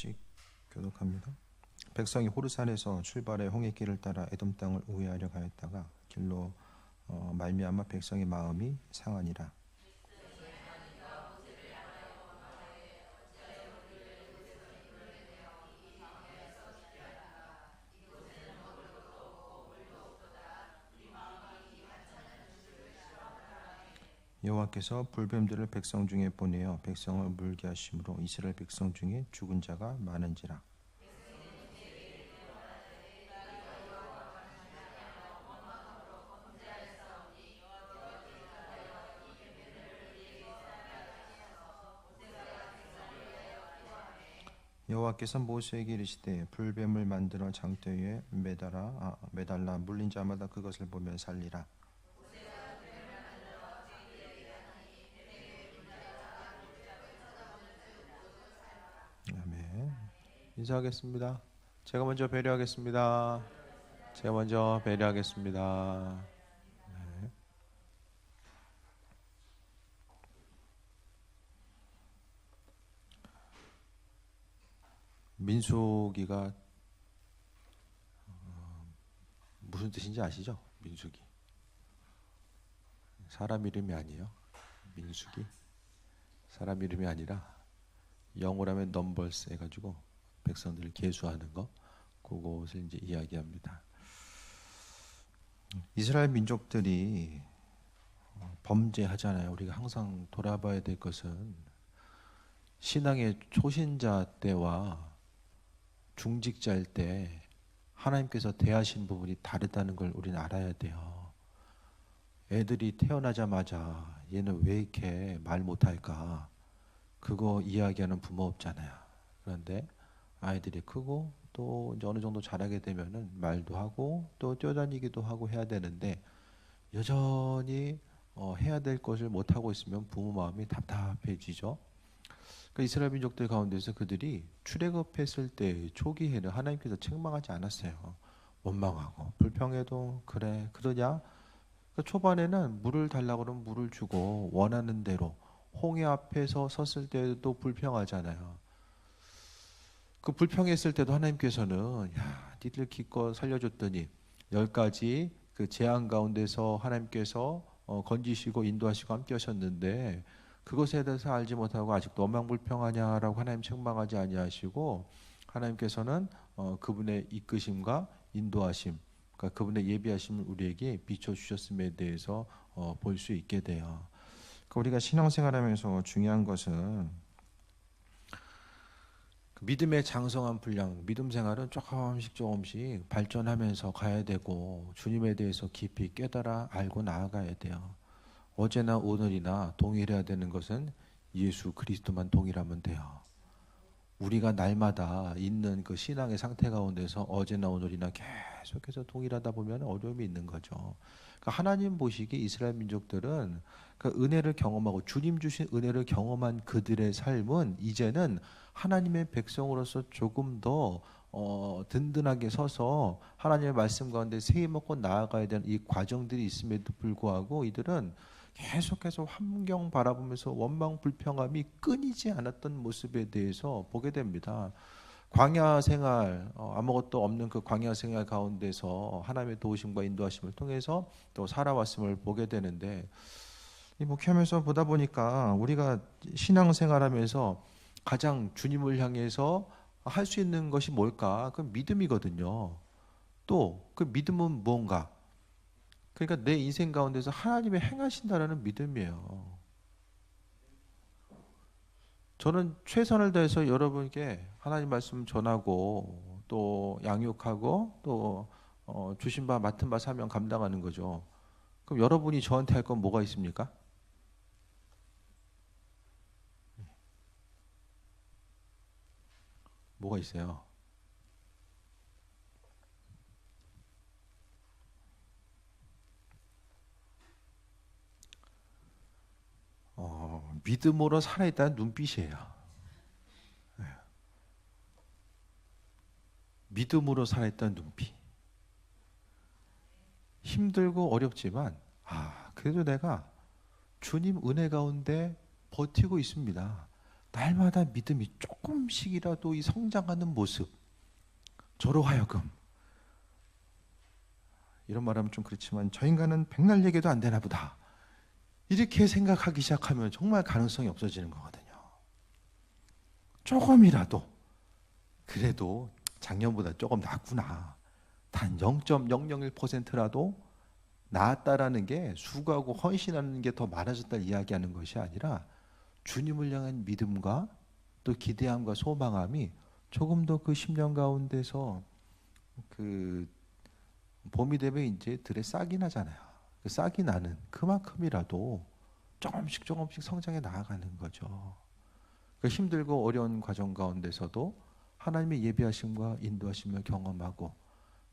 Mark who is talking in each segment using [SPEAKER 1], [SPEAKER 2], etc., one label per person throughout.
[SPEAKER 1] 일찍 교독합니다. 백성이 호르산에서 출발해 홍해길을 따라 에돔 땅을 우회하려 가였다가 길로 말미암아 백성의 마음이 상하니라. 여호와께서 불뱀들을 백성 중에 보내어 백성을 물게 하심으로 이스라엘 백성 중에 죽은 자가 많은지라. 여호와께서 모세에게 이르시되 불뱀을 만들어 장대 위에 매달라 물린 자마다 그것을 보며 살리라. 아멘. 인사하겠습니다. 제가 먼저 배려하겠습니다. 네. 민수기가 무슨 뜻인지 아시죠? 민수기. 사람 이름이 아니에요. 민수기. 사람 이름이 아니라 영어로 하면 넘버스 해가지고 백성들을 계수하는 거, 그것을 이제 이야기합니다. 이스라엘 민족들이 범죄하잖아요. 우리가 항상 돌아봐야 될 것은 신앙의 초신자 때와 중직자일 때 하나님께서 대하신 부분이 다르다는 걸 우리는 알아야 돼요. 애들이 태어나자마자 얘는 왜 이렇게 말 못할까? 그거 이야기하는 부모 없잖아요. 그런데 아이들이 크고 또 이제 어느 정도 자라게 되면은 말도 하고 또 뛰어다니기도 하고 해야 되는데 여전히 해야 될 것을 못 하고 있으면 부모 마음이 답답해지죠. 그러니까 이스라엘 민족들 가운데서 그들이 출애굽했을 때 초기에는 하나님께서 책망하지 않았어요. 원망하고 불평해도 그래 그러냐? 그러니까 초반에는 물을 달라고 그러면 물을 주고 원하는 대로 홍해 앞에서 섰을 때도 불평하잖아요. 그 불평했을 때도 하나님께서는 야, 니들 기껏 살려줬더니 10가지 그 재앙 가운데서 하나님께서 건지시고 인도하시고 함께 하셨는데 그것에 대해서 알지 못하고 아직도 원망불평하냐라고 하나님 책망하지 아니하시고 하나님께서는 그분의 이끄심과 인도하심, 그러니까 그분의 예비하심을 우리에게 비춰주셨음에 대해서 볼 수 있게 돼요. 우리가 신앙생활하면서 중요한 것은 믿음의 장성한 분량, 믿음 생활은 조금씩 발전하면서 가야 되고 주님에 대해서 깊이 깨달아 알고 나아가야 돼요. 어제나 오늘이나 동일해야 되는 것은 예수 그리스도만 동일하면 돼요. 우리가 날마다 있는 그 신앙의 상태 가운데서 어제나 오늘이나 계속해서 동일하다 보면 어려움이 있는 거죠. 그러니까 하나님 보시기에 이스라엘 민족들은 그 은혜를 경험하고 주님 주신 은혜를 경험한 그들의 삶은 이제는 하나님의 백성으로서 조금 더 든든하게 서서 하나님의 말씀 가운데 세임 먹고 나아가야 되는 이 과정들이 있음에도 불구하고 이들은 계속해서 환경 바라보면서 원망 불평함이 끊이지 않았던 모습에 대해서 보게 됩니다. 광야 생활, 아무것도 없는 그 광야 생활 가운데서 하나님의 도우심과 인도하심을 통해서 또 살아왔음을 보게 되는데, 이 목회하면서 보다 보니까 우리가 신앙생활하면서 가장 주님을 향해서 할 수 있는 것이 뭘까? 그 믿음이거든요. 또 그 믿음은 뭔가? 그러니까 내 인생 가운데서 하나님이 행하신다라는 믿음이에요. 저는 최선을 다해서 여러분께 하나님 말씀 전하고 또 양육하고 또 주신 바 맡은 바 사명 감당하는 거죠. 그럼 여러분이 저한테 할 건 뭐가 있습니까? 뭐가 있어요? 믿음으로 살아있다는 눈빛이에요. 네. 믿음으로 살아있다는 눈빛. 힘들고 어렵지만 그래도 내가 주님 은혜 가운데 버티고 있습니다. 날마다 믿음이 조금씩이라도 이 성장하는 모습, 저로 하여금, 이런 말하면 좀 그렇지만 저 인간은 백날 얘기도 안 되나 보다, 이렇게 생각하기 시작하면 정말 가능성이 없어지는 거거든요. 조금이라도 그래도 작년보다 조금 낫구나, 단 0.001%라도 나았다라는 게 수고하고 헌신하는 게 더 많아졌다는 이야기하는 것이 아니라 주님을 향한 믿음과 또 기대함과 소망함이 조금 더 그 10년 가운데서 그 봄이 되면 이제 들에 싹이 나잖아요. 그 싹이 나는 그만큼이라도 조금씩 조금씩 성장해 나아가는 거죠. 그 힘들고 어려운 과정 가운데서도 하나님의 예비하심과 인도하심을 경험하고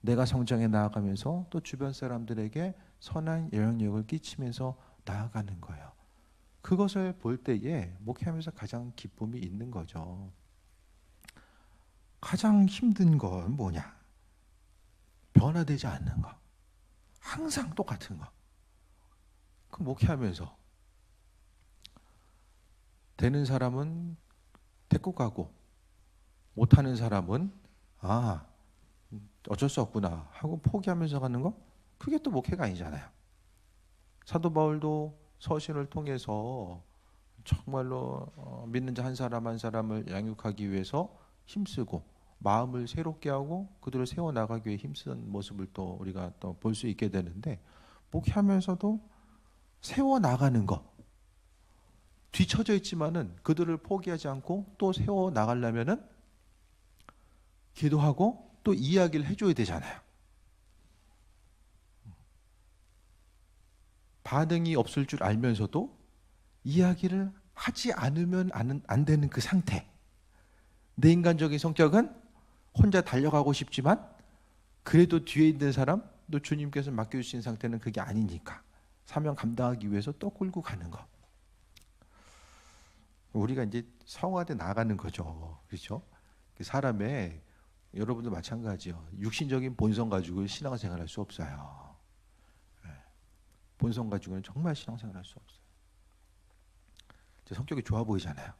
[SPEAKER 1] 내가 성장해 나아가면서 또 주변 사람들에게 선한 영향력을 끼치면서 나아가는 거예요. 그것을 볼 때에 목회하면서 가장 기쁨이 있는 거죠. 가장 힘든 건 뭐냐? 변화되지 않는 거. 항상 똑같은 거. 그 목회하면서 되는 사람은 데리고 가고 못하는 사람은 어쩔 수 없구나 하고 포기하면서 가는 거, 그게 또 목회가 아니잖아요. 사도 바울도 서신을 통해서 정말로 믿는 자 한 사람 한 사람을 양육하기 위해서 힘쓰고 마음을 새롭게 하고 그들을 세워나가기 위해 힘쓰는 모습을 또 우리가 또 볼 수 있게 되는데, 목회하면서도 세워나가는 것, 뒤처져 있지만은 그들을 포기하지 않고 또 세워나가려면은 기도하고 또 이야기를 해줘야 되잖아요. 반응이 없을 줄 알면서도 이야기를 하지 않으면 안 되는 그 상태. 내 인간적인 성격은 혼자 달려가고 싶지만 그래도 뒤에 있는 사람, 또 주님께서 맡겨주신 상태는 그게 아니니까 사명 감당하기 위해서 또 끌고 가는 거. 우리가 이제 성화돼 나가는 거죠. 그렇죠? 사람의, 여러분도 마찬가지요. 육신적인 본성 가지고 신앙생활 할 수 없어요. 본성 가지고는 정말 신앙생활 할 수 없어요. 제 성격이 좋아 보이잖아요.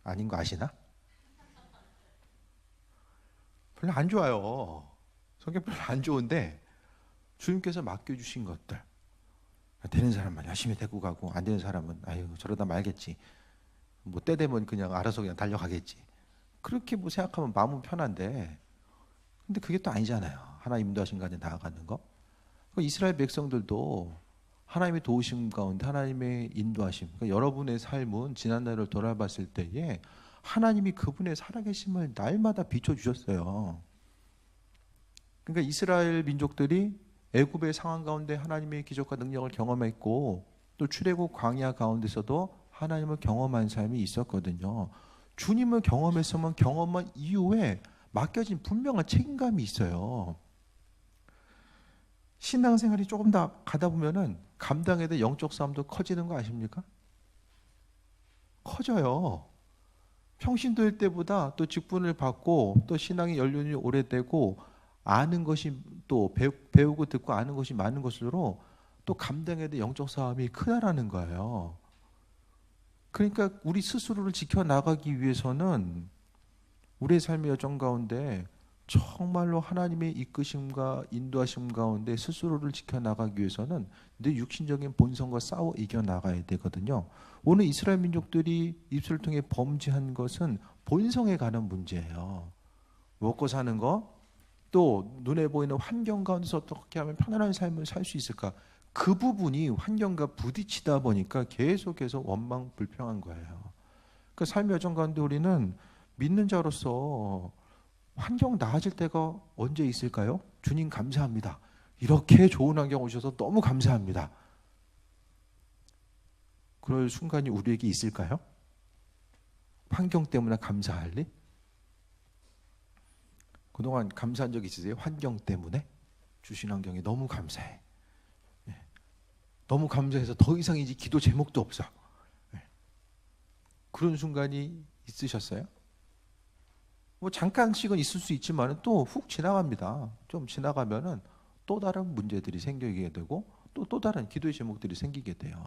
[SPEAKER 1] 아닌 거 아시나? 별로 안 좋아요. 성격 별로 안 좋은데 주님께서 맡겨주신 것들, 되는 사람만 열심히 데리고 가고 안 되는 사람은 아유 저러다 말겠지, 뭐 때 되면 그냥 알아서 그냥 달려가겠지, 그렇게 뭐 생각하면 마음은 편한데, 근데 그게 또 아니잖아요. 하나님 인도하신 가운데 나아가는 거. 이스라엘 백성들도 하나님의 도우심 가운데 하나님의 인도하심, 그러니까 여러분의 삶은 지난날을 돌아봤을 때에 하나님이 그분의 살아계심을 날마다 비춰주셨어요. 그러니까 이스라엘 민족들이 애굽의 상황 가운데 하나님의 기적과 능력을 경험했고 또 출애굽 광야 가운데서도 하나님을 경험한 삶이 있었거든요. 주님을 경험했으면 경험한 이후에 맡겨진 분명한 책임감이 있어요. 신앙생활이 조금 더 가다 보면은 감당해야 될 영적 싸움도 커지는 거 아십니까? 커져요. 평신도일 때보다 또 직분을 받고 또 신앙의 연륜이 오래되고 아는 것이 또 배우고 듣고 아는 것이 많은 것으로 또 감당해야 될 영적 싸움이 크다라는 거예요. 그러니까 우리 스스로를 지켜나가기 위해서는 우리의 삶의 여정 가운데 정말로 하나님의 이끄심과 인도하심 가운데 스스로를 지켜나가기 위해서는 내 육신적인 본성과 싸워 이겨나가야 되거든요. 오늘 이스라엘 민족들이 입술을 통해 범죄한 것은 본성에 관한 문제예요. 먹고 사는 거, 또 눈에 보이는 환경 가운데서 어떻게 하면 편안한 삶을 살 수 있을까? 그 부분이 환경과 부딪히다 보니까 계속해서 원망 불평한 거예요. 그 삶의 여정 가운데 우리는 믿는 자로서 환경 나아질 때가 언제 있을까요? 주님 감사합니다. 이렇게 좋은 환경 오셔서 너무 감사합니다. 그럴 순간이 우리에게 있을까요? 환경 때문에 감사할 일? 그동안 감사한 적 있으세요? 환경 때문에? 주신 환경이 너무 감사해. 너무 감사해서 더 이상 이제 기도 제목도 없어. 그런 순간이 있으셨어요? 뭐 잠깐씩은 있을 수 있지만 또 훅 지나갑니다. 좀 지나가면은 또 다른 문제들이 생기게 되고 또 다른 기도의 제목들이 생기게 돼요.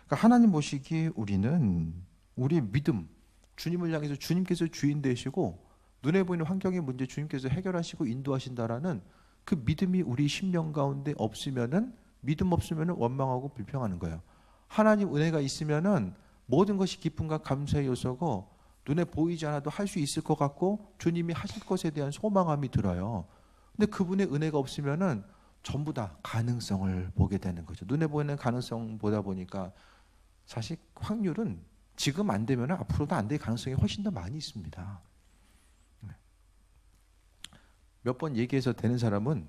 [SPEAKER 1] 그러니까 하나님 보시기에 우리는 우리의 믿음, 주님을 향해서 주님께서 주인 되시고 눈에 보이는 환경의 문제 주님께서 해결하시고 인도하신다라는 그 믿음이 우리 심령 가운데 없으면은, 믿음 없으면은 원망하고 불평하는 거예요. 하나님 은혜가 있으면은 모든 것이 기쁨과 감사의 요소고 눈에 보이지 않아도 할 수 있을 것 같고 주님이 하실 것에 대한 소망감이 들어요. 근데 그분의 은혜가 없으면은 전부 다 가능성을 보게 되는 거죠. 눈에 보이는 가능성 보다 보니까 사실 확률은 지금 안 되면 앞으로도 안 될 가능성이 훨씬 더 많이 있습니다. 몇 번 얘기해서 되는 사람은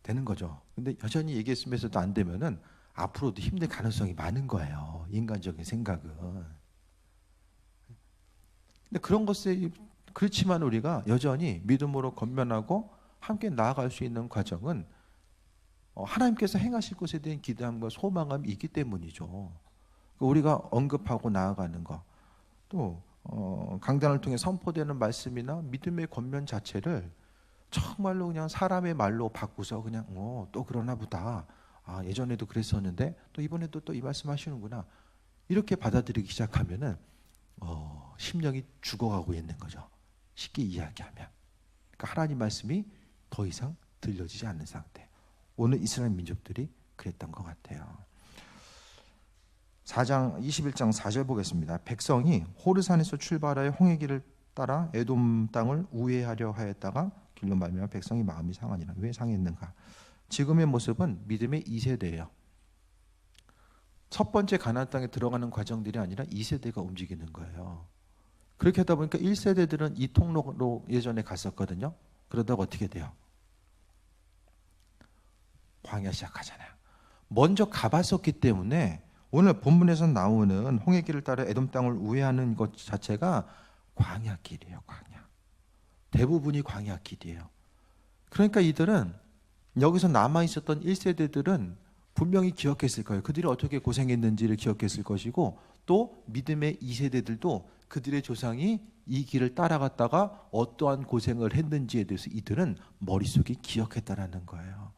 [SPEAKER 1] 되는 거죠. 근데 여전히 얘기했으면서도 안 되면은 앞으로도 힘들 가능성이 많은 거예요. 인간적인 생각은. 근데 그런 것에 그렇지만 우리가 여전히 믿음으로 건면하고 함께 나아갈 수 있는 과정은 하나님께서 행하실 것에 대한 기대함과 소망감이 있기 때문이죠. 우리가 언급하고 나아가는 것, 또 강단을 통해 선포되는 말씀이나 믿음의 권면 자체를 정말로 그냥 사람의 말로 바꾸서 그냥 또 그러나 보다. 아, 예전에도 그랬었는데 또 이번에도 또 이 말씀 하시는구나. 이렇게 받아들이기 시작하면은 심령이 죽어가고 있는 거죠. 쉽게 이야기하면. 그러니까 하나님 말씀이 더 이상 들려지지 않는 상태. 오늘 이스라엘 민족들이 그랬던 것 같아요. 21장 4절 보겠습니다. 백성이 호르산에서 출발하여 홍해길을 따라 에돔 땅을 우회하려 하였다가 길로 말미암아 백성이 마음이 상하니라. 왜 상했는가? 지금의 모습은 믿음의 2세대예요. 첫 번째 가나안 땅에 들어가는 과정들이 아니라 2세대가 움직이는 거예요. 그렇게 하다 보니까 1세대들은 이 통로로 예전에 갔었거든요. 그러다가 어떻게 돼요? 광야 시작하잖아요. 먼저 가봤었기 때문에 오늘 본문에서 나오는 홍해길을 따라 에돔 땅을 우회하는 것 자체가 광야길이에요. 광야. 대부분이 광야길이에요. 그러니까 이들은 여기서 남아있었던 1세대들은 분명히 기억했을 거예요. 그들이 어떻게 고생했는지를 기억했을 것이고 또 믿음의 2세대들도 그들의 조상이 이 길을 따라갔다가 어떠한 고생을 했는지에 대해서 이들은 머릿속에 기억했다라는 거예요.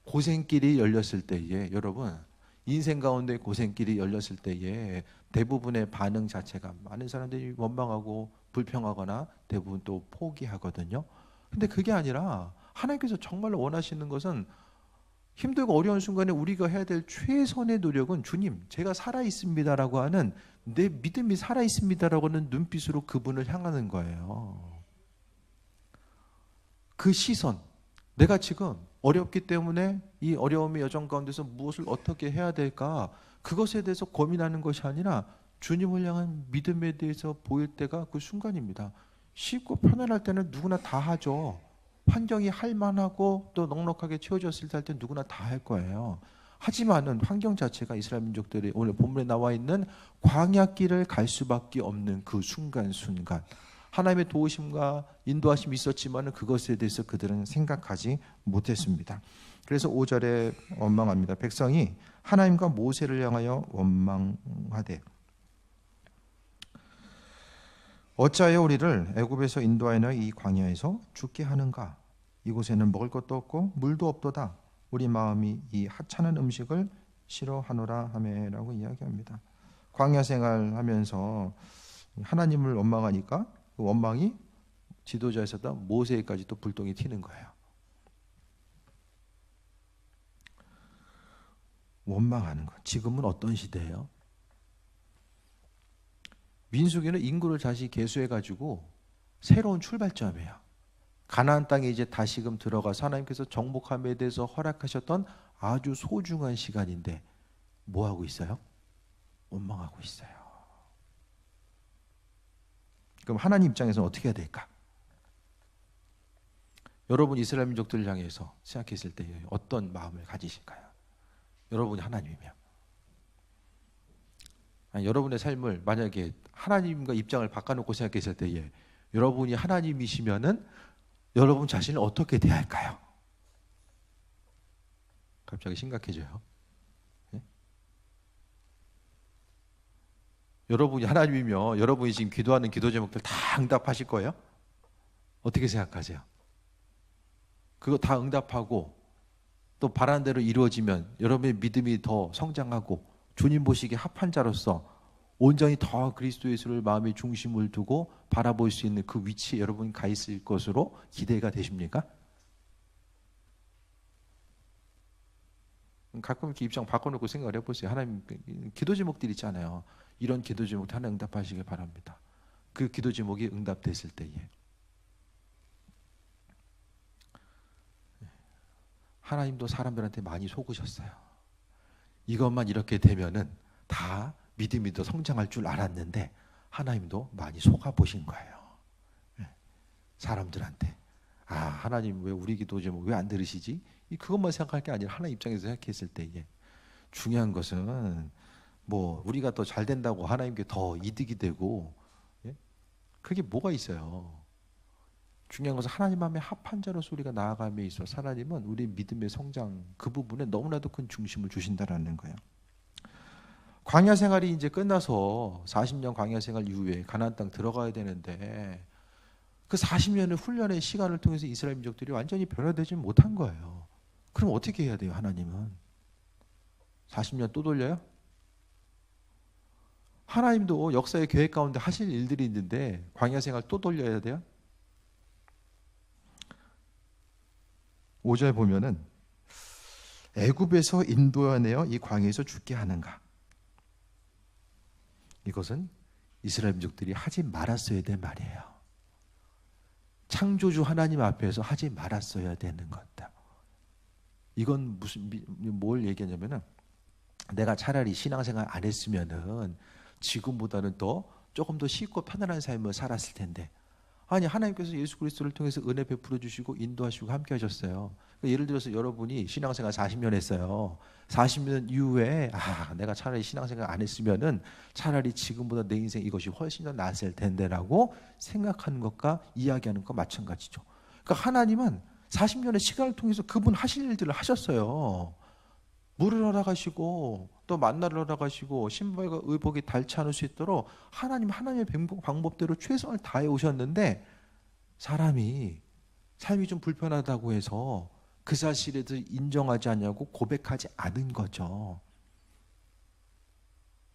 [SPEAKER 1] 고생길이 열렸을 때에 여러분 인생 가운데 고생길이 열렸을 때에 대부분의 반응 자체가 많은 사람들이 원망하고 불평하거나 대부분 또 포기하거든요. 근데 그게 아니라 하나님께서 정말로 원하시는 것은 힘들고 어려운 순간에 우리가 해야 될 최선의 노력은 주님 제가 살아있습니다라고 하는 내 믿음이 살아있습니다라고 하는 눈빛으로 그분을 향하는 거예요. 그 시선, 내가 지금 어렵기 때문에 이 어려움의 여정 가운데서 무엇을 어떻게 해야 될까, 그것에 대해서 고민하는 것이 아니라 주님을 향한 믿음에 대해서 보일 때가 그 순간입니다. 쉽고 편안할 때는 누구나 다 하죠. 환경이 할만하고 또 넉넉하게 채워졌을 때 할 때 누구나 다 할 거예요. 하지만은 환경 자체가 이스라엘 민족들이 오늘 본문에 나와 있는 광야길을 갈 수밖에 없는 그 순간순간 하나님의 도우심과 인도하심이 있었지만 그것에 대해서 그들은 생각하지 못했습니다. 그래서 5절에 원망합니다. 백성이 하나님과 모세를 향하여 원망하되 어찌하여 우리를 애굽에서 인도하여 이 광야에서 죽게 하는가? 이곳에는 먹을 것도 없고 물도 없도다. 우리 마음이 이 하찮은 음식을 싫어하노라 하매라고 이야기합니다. 광야 생활하면서 하나님을 원망하니까 그 원망이 지도자에서도 모세까지 또 불똥이 튀는 거예요. 원망하는 것. 지금은 어떤 시대예요? 민수기는 인구를 다시 계수해가지고 새로운 출발점이에요. 가나안 땅에 이제 다시금 들어가서 하나님께서 정복함에 대해서 허락하셨던 아주 소중한 시간인데 뭐 하고 있어요? 원망하고 있어요. 그럼 하나님 입장에서는 어떻게 해야 될까? 여러분 이스라엘 민족들을 향해서 생각했을 때 어떤 마음을 가지실까요? 여러분이 하나님이면 여러분의 삶을 만약에 하나님과 입장을 바꿔놓고 생각했을 때에 여러분이 하나님이시면은 여러분 자신을 어떻게 대할까요? 갑자기 심각해져요. 네? 여러분이 하나님이면 여러분이 지금 기도하는 기도 제목들 다 응답하실 거예요? 어떻게 생각하세요? 그거 다 응답하고 또 바라는 대로 이루어지면 여러분의 믿음이 더 성장하고 주님 보시기에 합한 자로서 온전히 더 그리스도 예수를 마음의 중심을 두고 바라볼 수 있는 그 위치에 여러분이 가 있을 것으로 기대가 되십니까? 가끔 이렇게 입장 바꿔놓고 생각을 해보세요. 하나님 기도 제목들 있잖아요. 이런 기도 제목 하나 응답하시길 바랍니다. 그 기도 제목이 응답됐을 때에 하나님도 사람들한테 많이 속으셨어요. 이것만 이렇게 되면은 다 믿음이 더 성장할 줄 알았는데 하나님도 많이 속아보신 거예요. 사람들한테. 아, 하나님 왜 우리 기도 제목 왜 안 들으시지? 그것만 생각할 게 아니라 하나님 입장에서 생각했을 때에 중요한 것은 뭐 우리가 더 잘 된다고 하나님께 더 이득이 되고 그게 뭐가 있어요. 중요한 것은 하나님 마음에 합한 자로서 우리가 나아감에 있어서 하나님은 우리 믿음의 성장 그 부분에 너무나도 큰 중심을 주신다라는 거예요. 광야 생활이 이제 끝나서 40년 광야 생활 이후에 가나안 땅 들어가야 되는데 그 40년의 훈련의 시간을 통해서 이스라엘 민족들이 완전히 변화되지 못한 거예요. 그럼 어떻게 해야 돼요, 하나님은? 40년 또 돌려요? 하나님도 역사의 계획 가운데 하실 일들이 있는데 광야 생활 또 돌려야 돼요? 5절 보면은 애굽에서 인도하내어 이 광야에서 죽게 하는가? 이것은 이스라엘 민족들이 하지 말았어야 될 말이에요. 창조주 하나님 앞에서 하지 말았어야 되는 것다. 이건 뭘 얘기하냐면은 내가 차라리 신앙생활 안 했으면은 지금보다는 더 조금 더 쉽고 편안한 삶을 살았을 텐데 아니 하나님께서 예수 그리스도를 통해서 은혜 베풀어 주시고 인도하시고 함께 하셨어요. 예를 들어서 여러분이 신앙생활 40년 했어요. 40년 이후에 내가 차라리 신앙생활 안 했으면은 차라리 지금보다 내 인생 이것이 훨씬 더 나았을 텐데라고 생각하는 것과 이야기하는 것과 마찬가지죠. 그러니까 하나님은 40년의 시간을 통해서 그분 하실 일들을 하셨어요. 물을 허락하시고 또 만나를 허락하시고 신발과 의복이 닳지 않을 수 있도록 하나님의 방법대로 최선을 다해 오셨는데 사람이 삶이 좀 불편하다고 해서 그 사실에 대해서 인정하지 않냐고 고백하지 않은 거죠.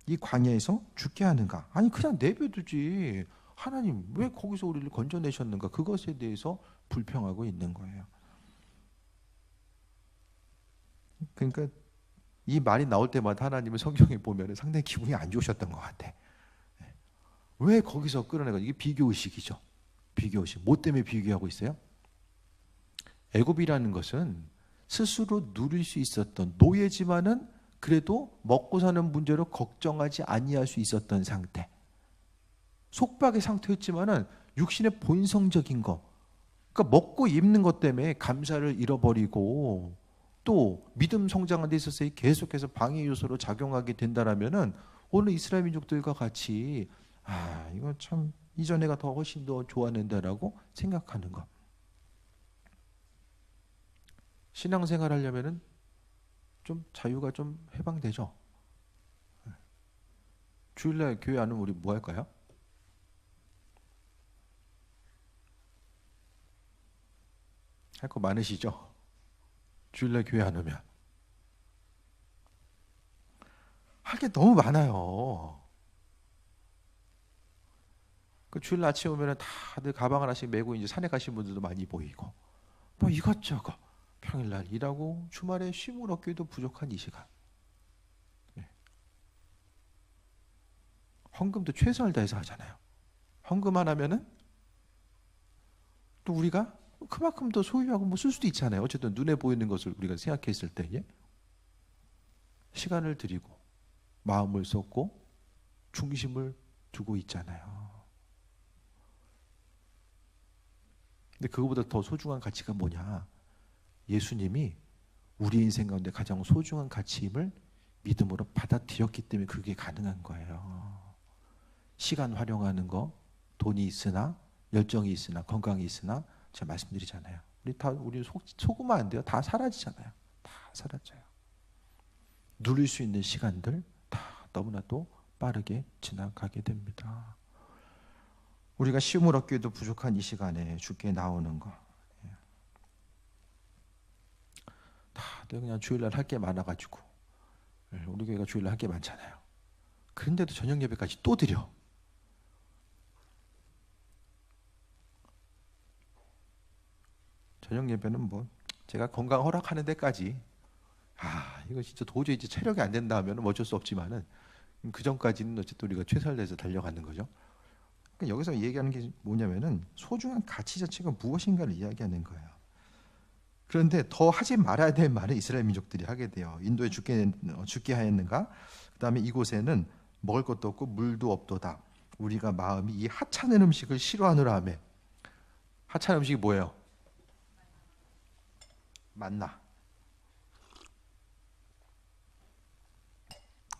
[SPEAKER 1] 이 광야에서 죽게 하는가? 아니 그냥 내버려두지. 하나님 왜 거기서 우리를 건져내셨는가? 그것에 대해서 불평하고 있는 거예요. 그러니까 이 말이 나올 때마다 하나님은 성경에 보면 상당히 기분이 안 좋으셨던 것 같아. 왜 거기서 끌어내가? 이게 비교의식이죠. 비교의식. 뭐 때문에 비교하고 있어요? 애굽이라는 것은 스스로 누릴 수 있었던 노예지만은 그래도 먹고 사는 문제로 걱정하지 아니할 수 있었던 상태. 속박의 상태였지만은 육신의 본성적인 거. 그러니까 먹고 입는 것 때문에 감사를 잃어버리고 또 믿음 성장하는 데 있어서 계속해서 방해 요소로 작용하게 된다라면은 오늘 이스라엘 민족들과 같이 이거 참 이전에가 더 훨씬 더 좋았는데라고 생각하는 것. 신앙생활 하려면은 좀 자유가 좀 해방되죠. 주일날 교회 안 오면 우리 뭐 할까요? 할 거 많으시죠? 주일날 교회 안 오면 할 게 너무 많아요. 그 주일 아침에 오면은 다들 가방 하나씩 메고 이제 산에 가신 분들도 많이 보이고 뭐 이것저것 평일날 일하고 주말에 쉼을 얻기도 부족한 이 시간. 헌금도 최선을 다해서 하잖아요. 헌금 안 하면은 또 우리가 그만큼 더 소유하고 뭐 쓸 수도 있잖아요. 어쨌든 눈에 보이는 것을 우리가 생각했을 때에 시간을 드리고 마음을 쏟고 중심을 두고 있잖아요. 근데 그거보다 더 소중한 가치가 뭐냐? 예수님이 우리 인생 가운데 가장 소중한 가치임을 믿음으로 받아들였기 때문에 그게 가능한 거예요. 시간 활용하는 거, 돈이 있으나 열정이 있으나 건강이 있으나 제가 말씀드리잖아요. 우리 속으면 안 돼요. 다 사라지잖아요. 다 사라져요. 누릴 수 있는 시간들 다 너무나도 빠르게 지나가게 됩니다. 우리가 쉼을 얻기에도 부족한 이 시간에 주께 나오는 거. 다들 그냥 주일날 할 게 많아가지고 우리 교회가 주일날 할 게 많잖아요. 그런데도 저녁 예배까지 또 드려. 저녁 예배는 뭐 제가 건강 허락하는 데까지, 이거 진짜 도저히 이제 체력이 안 된다 하면 어쩔 수 없지만은 그 전까지는 어쨌든 우리가 최선을 다해서 달려가는 거죠. 그러니까 여기서 얘기하는 게 뭐냐면은 소중한 가치 자체가 무엇인가를 이야기하는 거예요. 그런데 더 하지 말아야 될 말을 이스라엘 민족들이 하게 돼요. 인도에 죽게 하였는가? 그다음에 이곳에는 먹을 것도 없고 물도 없도다. 우리가 마음이 이 하찮은 음식을 싫어하노라 하며. 하찮은 음식이 뭐예요? 만나.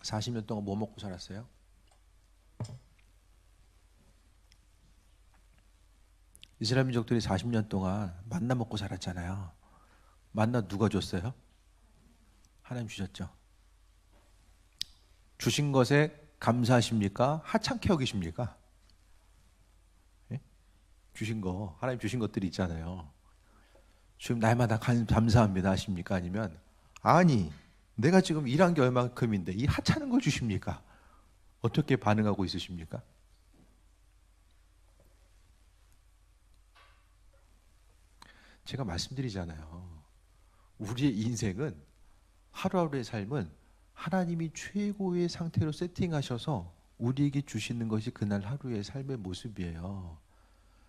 [SPEAKER 1] 40년 동안 뭐 먹고 살았어요? 이스라엘 민족들이 40년 동안 만나 먹고 살았잖아요. 만나 누가 줬어요? 하나님 주셨죠. 주신 것에 감사하십니까? 하찮게 여기십니까? 예? 주신 거, 하나님 주신 것들이 있잖아요. 지금 날마다 감사합니다 하십니까? 아니면 아니 내가 지금 일한 게 얼마큼인데 이 하찮은 걸 주십니까? 어떻게 반응하고 있으십니까? 제가 말씀드리잖아요. 우리의 인생은, 하루하루의 삶은 하나님이 최고의 상태로 세팅하셔서 우리에게 주시는 것이 그날 하루의 삶의 모습이에요.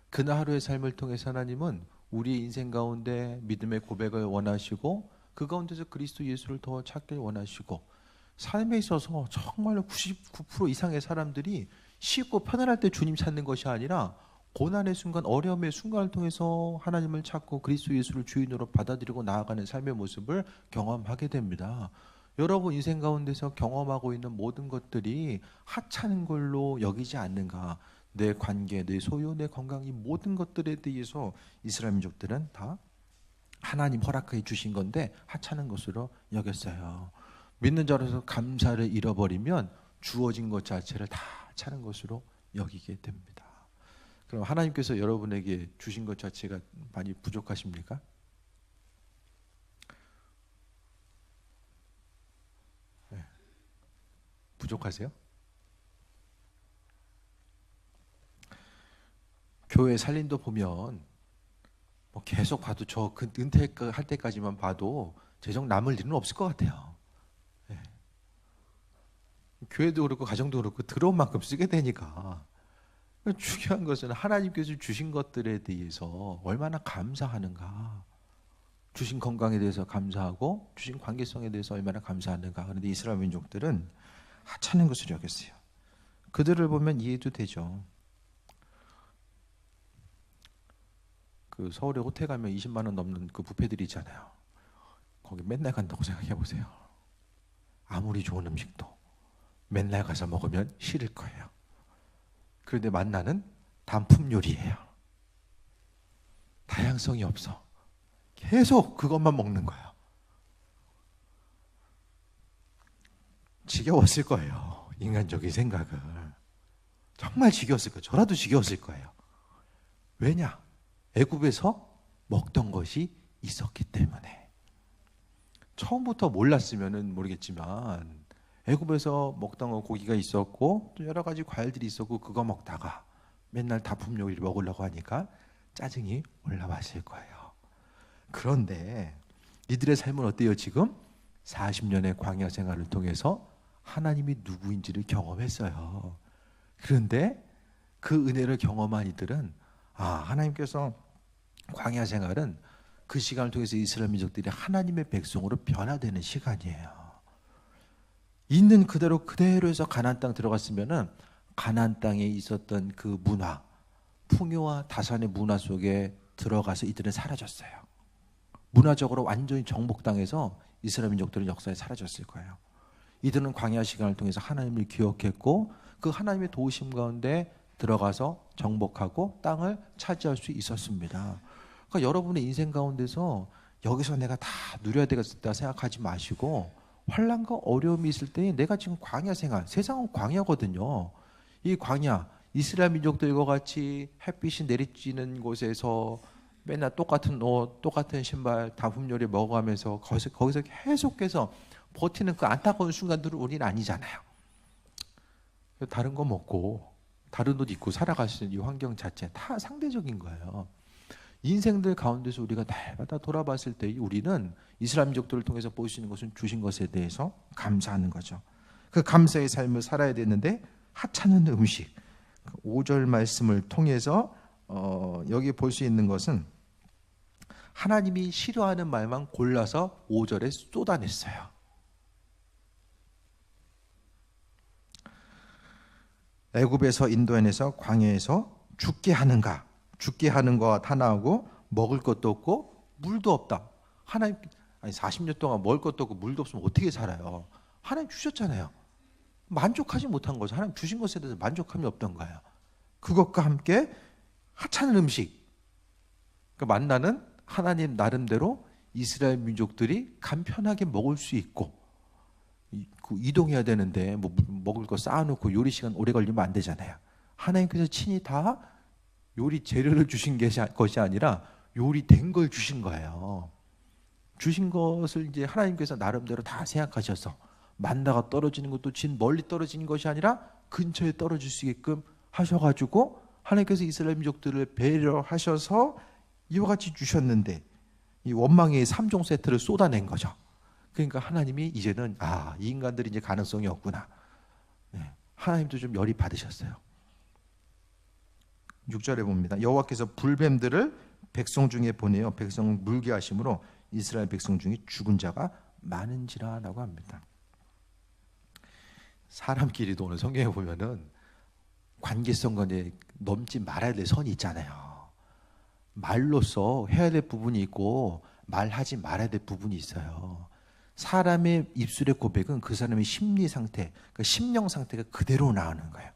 [SPEAKER 1] 그날 하루의 삶을 통해서 하나님은 우리의 인생 가운데 믿음의 고백을 원하시고 그 가운데서 그리스도 예수를 더 찾길 원하시고, 삶에 있어서 정말로 99% 이상의 사람들이 쉽고 편안할 때 주님 찾는 것이 아니라 고난의 순간, 어려움의 순간을 통해서 하나님을 찾고 그리스도 예수를 주인으로 받아들이고 나아가는 삶의 모습을 경험하게 됩니다. 여러분 인생 가운데서 경험하고 있는 모든 것들이 하찮은 걸로 여기지 않는가? 내 관계, 내 소유, 내 건강, 이 모든 것들에 대해서 이스라엘 민족들은 다 하나님 허락해 주신 건데 하찮은 것으로 여겼어요. 믿는 자로서 감사를 잃어버리면 주어진 것 자체를 다 하찮은 것으로 여기게 됩니다. 그럼 하나님께서 여러분에게 주신 것 자체가 많이 부족하십니까? 네. 부족하세요? 교회 살림도 보면 뭐 계속 봐도 저 은퇴할 때까지만 봐도 재정 남을 일은 없을 것 같아요. 네. 교회도 그렇고 가정도 그렇고 들어온 만큼 쓰게 되니까. 중요한 것은 하나님께서 주신 것들에 대해서 얼마나 감사하는가. 주신 건강에 대해서 감사하고 주신 관계성에 대해서 얼마나 감사하는가. 그런데 이스라엘 민족들은 하찮은 것을 여겼어요. 그들을 보면 이해도 되죠. 그 서울에 호텔 가면 20만 원 넘는 그 뷔페들이 있잖아요. 거기 맨날 간다고 생각해 보세요. 아무리 좋은 음식도 맨날 가서 먹으면 싫을 거예요. 그런데 만나는 단품 요리예요. 다양성이 없어. 계속 그것만 먹는 거예요. 지겨웠을 거예요. 인간적인 생각을. 정말 지겨웠을 거예요. 저라도 지겨웠을 거예요. 왜냐? 애굽에서 먹던 것이 있었기 때문에. 처음부터 몰랐으면 모르겠지만 애굽에서 먹던 고기가 있었고 또 여러 가지 과일들이 있었고 그거 먹다가 맨날 단품 요리를 먹으려고 하니까 짜증이 올라왔을 거예요. 그런데 이들의 삶은 어때요? 지금 40년의 광야 생활을 통해서 하나님이 누구인지를 경험했어요. 그런데 그 은혜를 경험한 이들은 하나님께서 광야 생활은 그 시간을 통해서 이스라엘 민족들이 하나님의 백성으로 변화되는 시간이에요. 있는 그대로 해서 가나안 땅 들어갔으면은 가나안 땅에 있었던 그 문화, 풍요와 다산의 문화 속에 들어가서 이들은 사라졌어요. 문화적으로 완전히 정복당해서 이스라엘 민족들은 역사에 사라졌을 거예요. 이들은 광야 시간을 통해서 하나님을 기억했고 그 하나님의 도우심 가운데 들어가서 정복하고 땅을 차지할 수 있었습니다. 그러니까 여러분의 인생 가운데서 여기서 내가 다 누려야 되겠다 생각하지 마시고 환난과 어려움이 있을 때 내가 지금 광야 생활, 세상은 광야거든요. 이 광야, 이스라엘 민족들과 같이 햇빛이 내리쬐는 곳에서 맨날 똑같은 옷, 똑같은 신발, 단품 요리 먹어가면서 거기서 계속해서 버티는 그 안타까운 순간들은 우리는 아니잖아요. 다른 거 먹고 다른 옷 입고 살아갈 수 있는 이 환경 자체 다 상대적인 거예요. 인생들 가운데서 우리가 날마다 돌아봤을 때 우리는 이스라엘 민족들을 통해서 볼 수 있는 것은 주신 것에 대해서 감사하는 거죠. 그 감사의 삶을 살아야 되는데 하찮은 음식. 5절 말씀을 통해서 여기 볼 수 있는 것은 하나님이 싫어하는 말만 골라서 5절에 쏟아냈어요. 애굽에서 인도해내서 광야에서 죽게 하는가? 죽게 하는 거와 하나하고 먹을 것도 없고 물도 없다. 하나님, 아니 40년 동안 먹을 것도 없고 물도 없으면 어떻게 살아요? 하나님 주셨잖아요. 만족하지 못한 거죠. 하나님 주신 것에 대해서 만족함이 없던 거예요. 그것과 함께 하찮은 음식. 그 만나는 하나님 나름대로 이스라엘 민족들이 간편하게 먹을 수 있고 이동해야 되는데 뭐 먹을 거 쌓아놓고 요리 시간 오래 걸리면 안 되잖아요. 하나님께서 친히 다 요리 재료를 주신 것이 아니라 요리된 걸 주신 거예요. 주신 것을 이제 하나님께서 나름대로 다 생각하셔서 만나가 떨어지는 것도 진 멀리 떨어지는 것이 아니라 근처에 떨어질 수 있게끔 하셔가지고 하나님께서 이스라엘 민족들을 배려하셔서 이와 같이 주셨는데 이 원망의 3종 세트를 쏟아낸 거죠. 그러니까 하나님이 이제는 이 인간들이 이제 가능성이 없구나. 네, 하나님도 좀 열이 받으셨어요. 6절에 봅니다. 여호와께서 불뱀들을 백성 중에 보내어 백성을 물게 하심으로 이스라엘 백성 중에 죽은 자가 많은지라라고 합니다. 사람끼리도 오늘 성경에 보면은 관계성과 넘지 말아야 될 선이 있잖아요. 말로써 해야 될 부분이 있고 말하지 말아야 될 부분이 있어요. 사람의 입술의 고백은 그 사람의 심리 상태, 그 심령 상태가 그대로 나오는 거예요.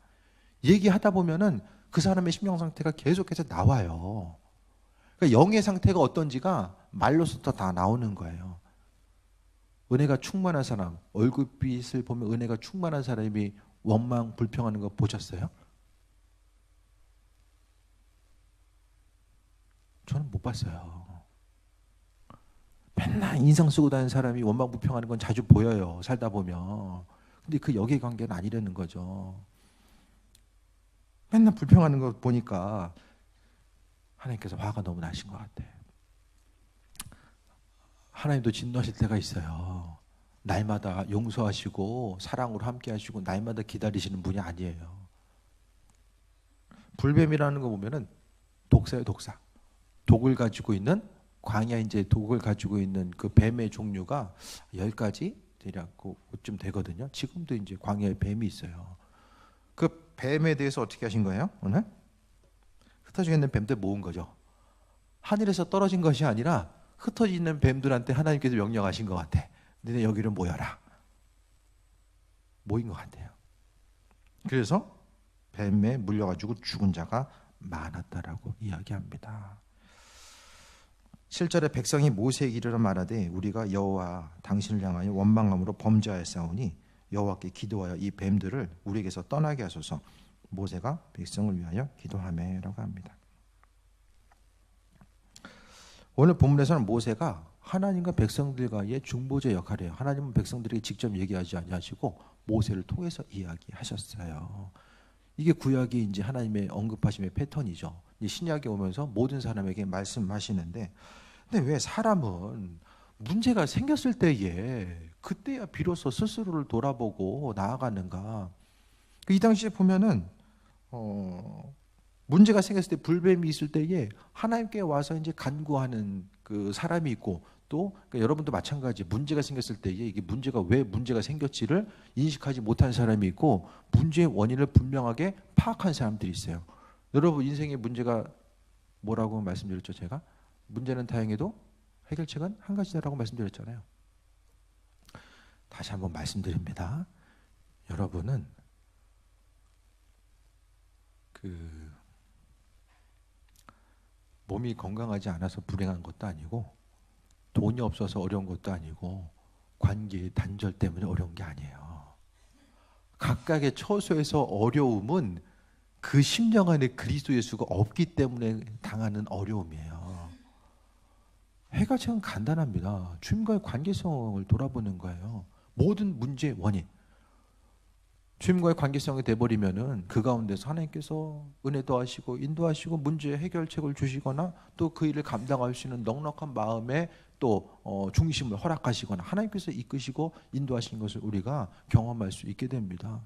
[SPEAKER 1] 얘기하다 보면은 그 사람의 심령 상태가 계속해서 나와요. 그러니까 영의 상태가 어떤지가 말로부터 다 나오는 거예요. 은혜가 충만한 사람, 얼굴빛을 보면 은혜가 충만한 사람이 원망, 불평하는 거 보셨어요? 저는 못 봤어요. 맨날 인상 쓰고 다니는 사람이 원망, 불평하는 건 자주 보여요. 살다 보면. 근데 그 역의 관계는 아니라는 거죠. 맨날 불평하는 거 보니까 하나님께서 화가 너무 나신 것 같아. 하나님도 진노하실 때가 있어요. 날마다 용서하시고 사랑으로 함께 하시고 날마다 기다리시는 분이 아니에요. 불뱀이라는 거 보면은 독사예요, 독사. 독을 가지고 있는 광야 이제 독을 가지고 있는 그 뱀의 종류가 10가지 대략 그쯤 되거든요. 지금도 이제 광야에 뱀이 있어요. 그 뱀에 대해서 어떻게 하신 거예요? 오늘? 흩어져 있는 뱀들 모은 거죠. 하늘에서 떨어진 것이 아니라 흩어져 있는 뱀들한테 하나님께서 명령하신 것 같아. 너네 여기를 모여라. 모인 것 같아요. 그래서 뱀에 물려가지고 죽은 자가 많았다라고 이야기합니다. 7절에 백성이 모세에게 이르러 말하되 우리가 여호와 당신을 향하여 원망함으로 범죄하였사오니 여호와께 기도하여 이 뱀들을 우리에게서 떠나게 하소서. 모세가 백성을 위하여 기도하매라고 합니다. 오늘 본문에서는 모세가 하나님과 백성들과의 중보자 역할이에요. 하나님은 백성들에게 직접 얘기하지 아니하시고 모세를 통해서 이야기하셨어요. 이게 구약이 이제 하나님의 언급하심의 패턴이죠. 신약에 오면서 모든 사람에게 말씀하시는데, 근데 왜 사람은 문제가 생겼을 때에 그때야 비로소 스스로를 돌아보고 나아가는가? 이 당시에 보면은 문제가 생겼을 때 불뱀이 있을 때에 하나님께 와서 이제 간구하는 그 사람이 있고 또 그러니까 여러분도 마찬가지 문제가 생겼을 때에 이게 문제가 왜 문제가 생겼지를 인식하지 못한 사람이 있고 문제의 원인을 분명하게 파악한 사람들이 있어요. 여러분 인생의 문제가 뭐라고 말씀드렸죠? 제가 문제는 다행해도 해결책은 한 가지다라고 말씀드렸잖아요. 다시 한번 말씀드립니다. 여러분은 몸이 건강하지 않아서 불행한 것도 아니고 돈이 없어서 어려운 것도 아니고 관계의 단절 때문에 어려운 게 아니에요. 각각의 처소에서 어려움은 그 심령 안에 그리스도 예수가 없기 때문에 당하는 어려움이에요. 해결책은 간단합니다. 주님과의 관계성을 돌아보는 거예요. 모든 문제의 원인. 주님과의 관계성이 돼버리면은 그 가운데서 하나님께서 은혜도 하시고 인도하시고 문제 해결책을 주시거나 또 그 일을 감당할 수 있는 넉넉한 마음에 또 중심을 허락하시거나 하나님께서 이끄시고 인도하시는 것을 우리가 경험할 수 있게 됩니다.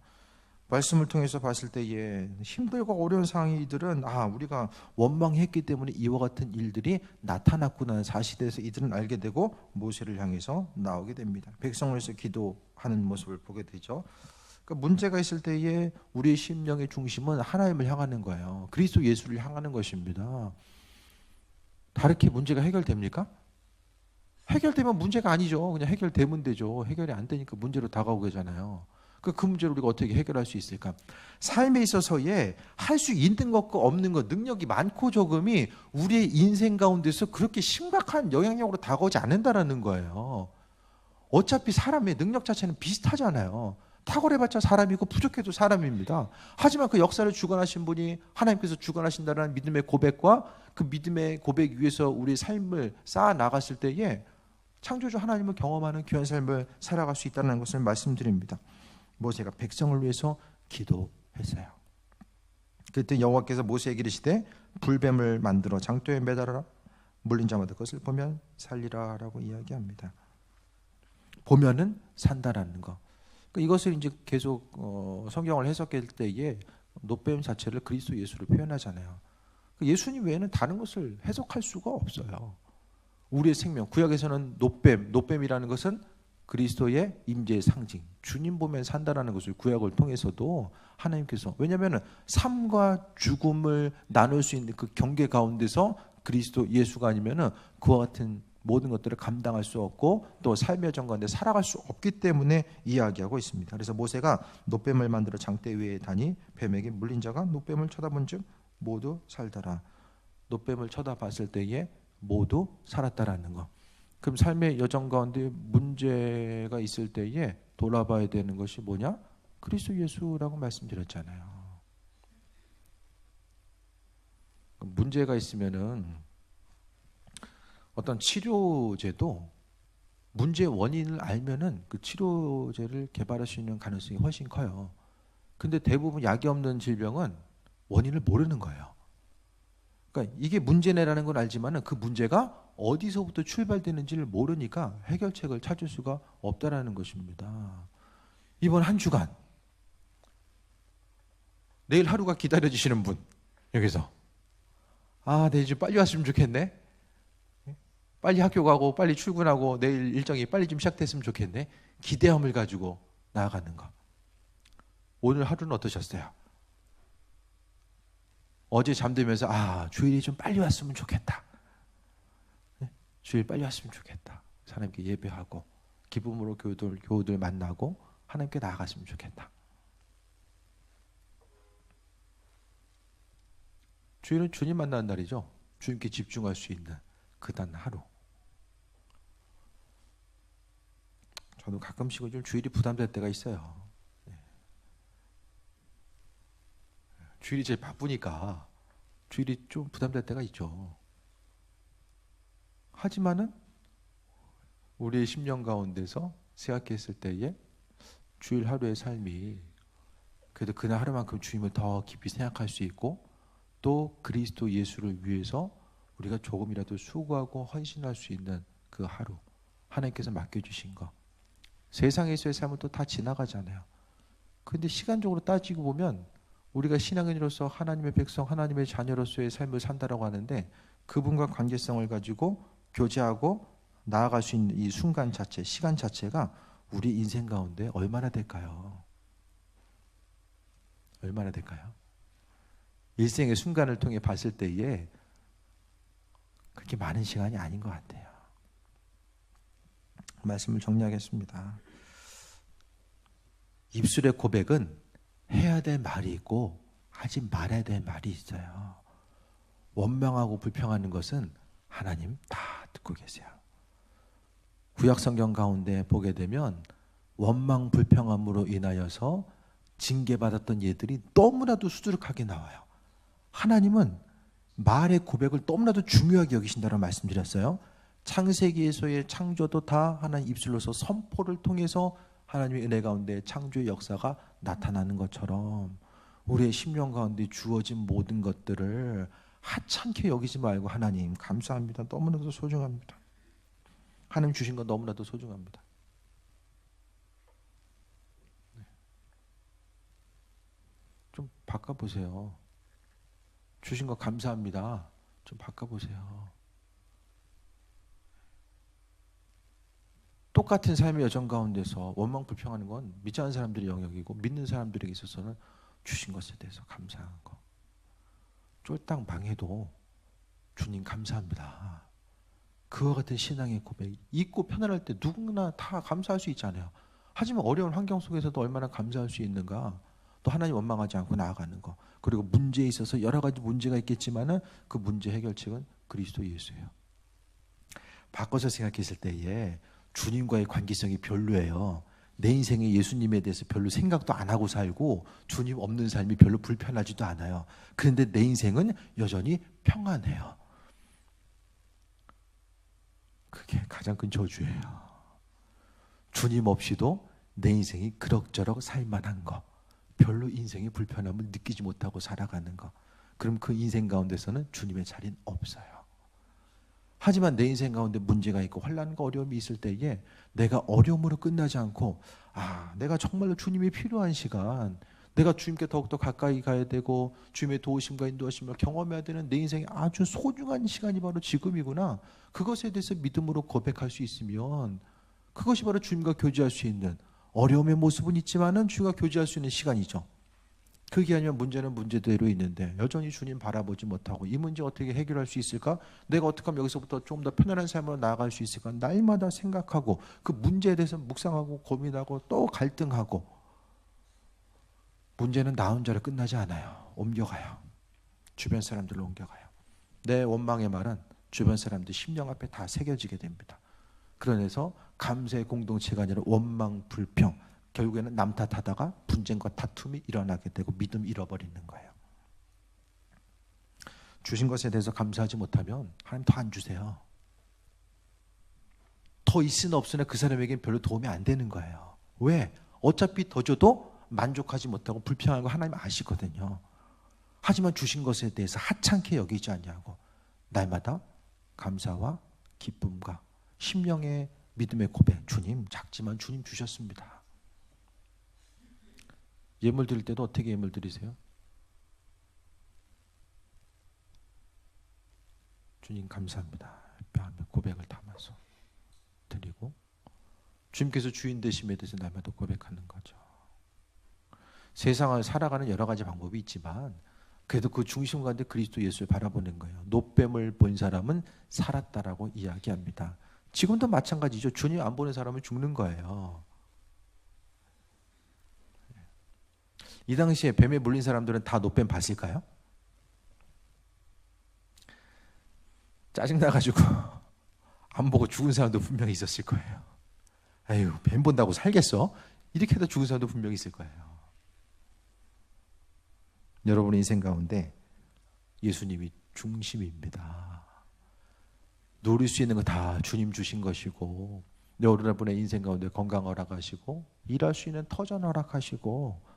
[SPEAKER 1] 말씀을 통해서 봤을 때에 힘들고 어려운 상황이들은 우리가 원망했기 때문에 이와 같은 일들이 나타났구나는 사실에서 이들은 알게 되고 모세를 향해서 나오게 됩니다. 백성을 위해서 기도하는 모습을 보게 되죠. 그러니까 문제가 있을 때에 우리의 심령의 중심은 하나님을 향하는 거예요. 그리스도 예수를 향하는 것입니다. 다르게 문제가 해결됩니까? 해결되면 문제가 아니죠. 그냥 해결되면 되죠. 해결이 안 되니까 문제로 다가오게 하잖아요. 그 문제를 우리가 어떻게 해결할 수 있을까? 삶에 있어서의 할 수 있는 것과 없는 것, 능력이 많고 적음이 우리의 인생 가운데서 그렇게 심각한 영향력으로 다가오지 않는다라는 거예요. 어차피 사람의 능력 자체는 비슷하잖아요. 탁월해봤자 사람이고 부족해도 사람입니다. 하지만 그 역사를 주관하신 분이 하나님께서 주관하신다는 믿음의 고백과 그 믿음의 고백 위에서 우리의 삶을 쌓아 나갔을 때에 창조주 하나님을 경험하는 귀한 삶을 살아갈 수 있다는 것을 말씀드립니다. 모세가 백성을 위해서 기도했어요. 그때 여호와께서 모세에게 이르시되 불뱀을 만들어 장도에 매달아라. 물린 자마다 그것을 보면 살리라 라고 이야기합니다. 보면은 산다라는 거. 이것을 이제 계속 성경을 해석할 때에 노뱀 자체를 그리스도 예수로 표현하잖아요. 예수님 외에는 다른 것을 해석할 수가 없어요. 우리의 생명, 구약에서는 노뱀이라는 것은 그리스도의 임재의 상징, 주님 보면 산다라는 것을 구약을 통해서도 하나님께서, 왜냐하면 삶과 죽음을 나눌 수 있는 그 경계 가운데서 그리스도 예수가 아니면은 그와 같은 모든 것들을 감당할 수 없고 또 삶의 정 가운데 살아갈 수 없기 때문에 이야기하고 있습니다. 그래서 모세가 노뱀을 만들어 장대 위에 다니 뱀에게 물린 자가 노뱀을 쳐다본즉 모두 살더라. 노뱀을 쳐다봤을 때에 모두 살았다라는 거. 그럼 삶의 여정 가운데 문제가 있을 때에 돌아봐야 되는 것이 뭐냐? 그리스도 예수라고 말씀드렸잖아요. 문제가 있으면은 어떤 치료제도 문제의 원인을 알면은 그 치료제를 개발할 수 있는 가능성이 훨씬 커요. 근데 대부분 약이 없는 질병은 원인을 모르는 거예요. 그러니까 이게 문제네라는 건 알지만은 그 문제가 어디서부터 출발되는지를 모르니까 해결책을 찾을 수가 없다라는 것입니다. 이번 한 주간 내일 하루가 기다려지시는 분 여기서 내일 좀 빨리 왔으면 좋겠네. 빨리 학교 가고 빨리 출근하고 내일 일정이 빨리 좀 시작됐으면 좋겠네. 기대함을 가지고 나아가는 것. 오늘 하루는 어떠셨어요? 어제 잠들면서 주일이 좀 빨리 왔으면 좋겠다. 주일 빨리 왔으면 좋겠다. 하나님께 예배하고 기쁨으로 교우들 만나고 하나님께 나아갔으면 좋겠다. 주일은 주님 만나는 날이죠. 주님께 집중할 수 있는 그 단 하루. 저도 가끔씩은 좀 주일이 부담될 때가 있어요. 주일이 제일 바쁘니까 주일이 좀 부담될 때가 있죠. 하지만은 우리의 심령 가운데서 생각했을 때에 주일 하루의 삶이 그래도 그날 하루만큼 주님을 더 깊이 생각할 수 있고 또 그리스도 예수를 위해서 우리가 조금이라도 수고하고 헌신할 수 있는 그 하루, 하나님께서 맡겨주신 거. 세상에서의 삶은 또 다 지나가잖아요. 그런데 시간적으로 따지고 보면 우리가 신앙인으로서 하나님의 백성, 하나님의 자녀로서의 삶을 산다라고 하는데 그분과 관계성을 가지고 교제하고 나아갈 수 있는 이 순간 자체, 시간 자체가 우리 인생 가운데 얼마나 될까요? 얼마나 될까요? 일생의 순간을 통해 봤을 때에 그렇게 많은 시간이 아닌 것 같아요. 말씀을 정리하겠습니다. 입술의 고백은 해야 될 말이 있고 하지 말아야 될 말이 있어요. 원망하고 불평하는 것은 하나님 다 듣고 계세요. 구약 성경 가운데 보게 되면 원망 불평함으로 인하여서 징계받았던 예들이 너무나도 수두룩하게 나와요. 하나님은 말의 고백을 너무나도 중요하게 여기신다고 말씀드렸어요. 창세기에서의 창조도 다 하나님 입술로서 선포를 통해서 하나님의 은혜 가운데 창조의 역사가 나타나는 것처럼 우리의 심령 가운데 주어진 모든 것들을 하찮게 여기지 말고 하나님 감사합니다. 너무나도 소중합니다. 하나님 주신 건 너무나도 소중합니다. 좀 바꿔보세요. 주신 거 감사합니다. 좀 바꿔보세요. 똑같은 삶의 여정 가운데서 원망 불평하는 건 믿지 않는 사람들의 영역이고 믿는 사람들에게 있어서는 주신 것에 대해서 감사한 거. 쫄딱 망해도 주님 감사합니다. 그와 같은 신앙의 고백, 잊고 편안할 때 누구나 다 감사할 수 있잖아요. 하지만 어려운 환경 속에서도 얼마나 감사할 수 있는가. 또 하나님 원망하지 않고 나아가는 거. 그리고 문제에 있어서 여러 가지 문제가 있겠지만은 그 문제 해결책은 그리스도 예수예요. 바꿔서 생각했을 때에 주님과의 관계성이 별로예요. 내 인생에 예수님에 대해서 별로 생각도 안 하고 살고 주님 없는 삶이 별로 불편하지도 않아요. 그런데 내 인생은 여전히 평안해요. 그게 가장 큰 저주예요. 주님 없이도 내 인생이 그럭저럭 살만한 거, 별로 인생의 불편함을 느끼지 못하고 살아가는 거. 그럼 그 인생 가운데서는 주님의 자리는 없어요. 하지만 내 인생 가운데 문제가 있고 환난과 어려움이 있을 때에 내가 어려움으로 끝나지 않고 내가 정말로 주님이 필요한 시간, 내가 주님께 더욱더 가까이 가야 되고 주님의 도우심과 인도하심을 경험해야 되는 내 인생의 아주 소중한 시간이 바로 지금이구나. 그것에 대해서 믿음으로 고백할 수 있으면 그것이 바로 주님과 교제할 수 있는, 어려움의 모습은 있지만은 주님과 교제할 수 있는 시간이죠. 그게 아니면 문제는 문제대로 있는데 여전히 주님 바라보지 못하고 이 문제 어떻게 해결할 수 있을까? 내가 어떻게 하면 여기서부터 좀 더 편안한 삶으로 나아갈 수 있을까? 날마다 생각하고 그 문제에 대해서 묵상하고 고민하고 또 갈등하고, 문제는 나 혼자로 끝나지 않아요. 옮겨가요. 주변 사람들로 옮겨가요. 내 원망의 말은 주변 사람들 심령 앞에 다 새겨지게 됩니다. 그러면서 감사의 공동체가 아니라 원망, 불평, 결국에는 남 탓하다가 분쟁과 다툼이 일어나게 되고 믿음 잃어버리는 거예요. 주신 것에 대해서 감사하지 못하면 하나님 더 안 주세요. 더 있으나 없으나 그 사람에게는 별로 도움이 안 되는 거예요. 왜? 어차피 더 줘도 만족하지 못하고 불평하는 거 하나님 아시거든요. 하지만 주신 것에 대해서 하찮게 여기지 않냐고 날마다 감사와 기쁨과 심령의 믿음의 고백. 주님 작지만 주님 주셨습니다. 예물 드릴 때도 어떻게 예물 드리세요? 주님 감사합니다. 고백을 담아서 드리고 주님께서 주인 되심에 대해서 날마다 고백하는 거죠. 세상을 살아가는 여러 가지 방법이 있지만 그래도 그 중심 가운데 그리스도 예수를 바라보는 거예요. 노뱀을 본 사람은 살았다라고 이야기합니다. 지금도 마찬가지죠. 주님 안 보는 사람은 죽는 거예요. 이 당시에 뱀에 물린 사람들은 다 노뱀 봤을까요? 짜증나가지고 안 보고 죽은 사람도 분명히 있었을 거예요. 아유, 뱀 본다고 살겠어? 이렇게 해도 죽은 사람도 분명히 있을 거예요. 여러분의 인생 가운데 예수님이 중심입니다. 누릴 수 있는 거 다 주님 주신 것이고, 여러분의 인생 가운데 건강 허락하시고, 일할 수 있는 터전 허락하시고,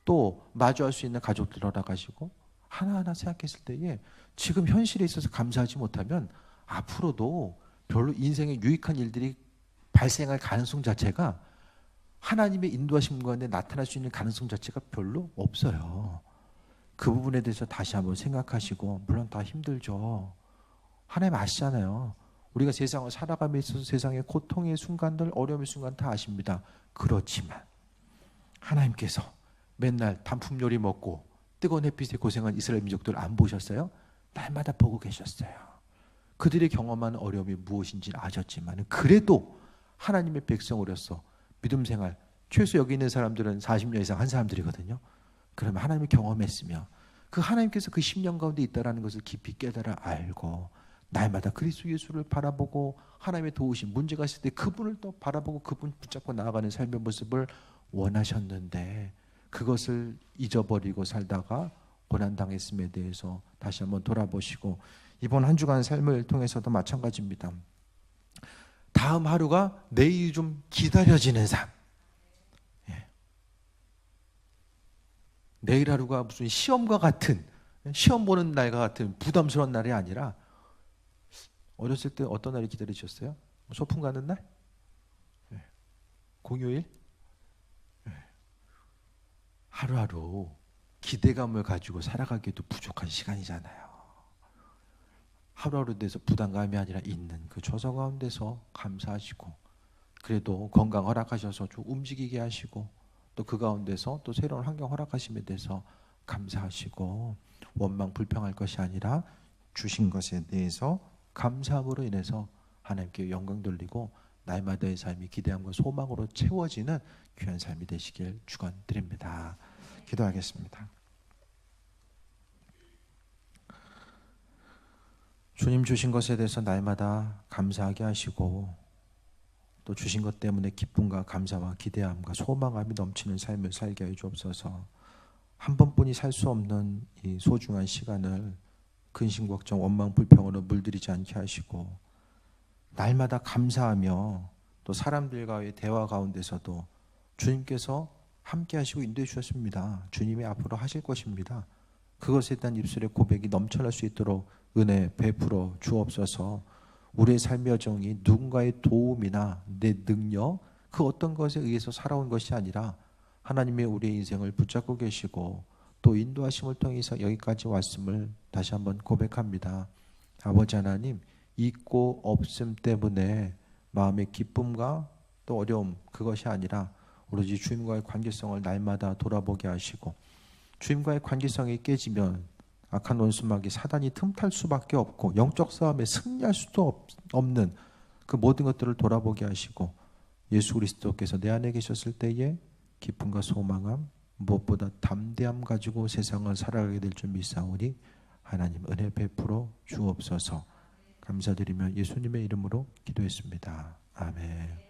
[SPEAKER 1] 또 마주할 수 있는 가족들 허락하시고, 하나하나 생각했을 때에 지금 현실에 있어서 감사하지 못하면 앞으로도 별로 인생에 유익한 일들이 발생할 가능성 자체가, 하나님의 인도하심 가운데 나타날 수 있는 가능성 자체가 별로 없어요. 그 부분에 대해서 다시 한번 생각하시고, 물론 다 힘들죠. 하나님 아시잖아요. 우리가 세상을 살아감에 있어서 세상의 고통의 순간들, 어려움의 순간 다 아십니다. 그렇지만 하나님께서 맨날 단품 요리 먹고 뜨거운 햇빛에 고생한 이스라엘 민족들 안 보셨어요? 날마다 보고 계셨어요. 그들이 경험한 어려움이 무엇인지 아셨지만 그래도 하나님의 백성으로서 믿음 생활, 최소 여기 있는 사람들은 40년 이상 한 사람들이거든요. 그러면 하나님을 경험했으며 그 하나님께서 그 10년 가운데 있다라는 것을 깊이 깨달아 알고 날마다 그리스도 예수를 바라보고 하나님의 도우심, 문제가 있을 때 그분을 또 바라보고 그분 붙잡고 나아가는 삶의 모습을 원하셨는데 그것을 잊어버리고 살다가 고난당했음에 대해서 다시 한번 돌아보시고, 이번 한 주간 삶을 통해서도 마찬가지입니다. 다음 하루가 내일이 좀 기다려지는 삶, 내일 하루가 무슨 시험과 같은, 시험 보는 날과 같은 부담스러운 날이 아니라, 어렸을 때 어떤 날이 기다리셨어요? 소풍 가는 날? 공휴일? 하루하루 기대감을 가지고 살아가기에도 부족한 시간이잖아요. 하루하루 돼서 부담감이 아니라 있는 그 처소 가운데서 감사하시고, 그래도 건강 허락하셔서 좀 움직이게 하시고, 또 그 가운데서 또 새로운 환경 허락하심에 대해서 감사하시고, 원망 불평할 것이 아니라 주신 것에 대해서 감사함으로 인해서 하나님께 영광 돌리고 날마다의 삶이 기대함과 소망으로 채워지는 귀한 삶이 되시길 축원드립니다. 기도하겠습니다. 주님 주신 것에 대해서 날마다 감사하게 하시고, 또 주신 것 때문에 기쁨과 감사와 기대함과 소망함이 넘치는 삶을 살게 하여 주옵소서. 한 번뿐이 살 수 없는 이 소중한 시간을 근심 걱정 원망 불평으로 물들이지 않게 하시고, 날마다 감사하며 또 사람들과의 대화 가운데서도 주님께서 함께 하시고 인도해 주셨습니다. 주님이 앞으로 하실 것입니다. 그것에 대한 입술의 고백이 넘쳐날 수 있도록 은혜 베풀어 주옵소서. 우리의 삶의 여정이 누군가의 도움이나 내 능력, 그 어떤 것에 의해서 살아온 것이 아니라 하나님의 우리의 인생을 붙잡고 계시고 또 인도하심을 통해서 여기까지 왔음을 다시 한번 고백합니다. 아버지 하나님, 있고 없음 때문에 마음의 기쁨과 또 어려움, 그것이 아니라 오로지 주님과의 관계성을 날마다 돌아보게 하시고, 주님과의 관계성이 깨지면 악한 원수막이 사단이 틈탈 수밖에 없고 영적 싸움에 승리할 수도 없는 그 모든 것들을 돌아보게 하시고, 예수 그리스도께서 내 안에 계셨을 때에 기쁨과 소망함, 무엇보다 담대함 가지고 세상을 살아가게 될 줄 믿사오니 하나님 은혜 베풀어 주옵소서. 감사드리며 예수님의 이름으로 기도했습니다. 아멘.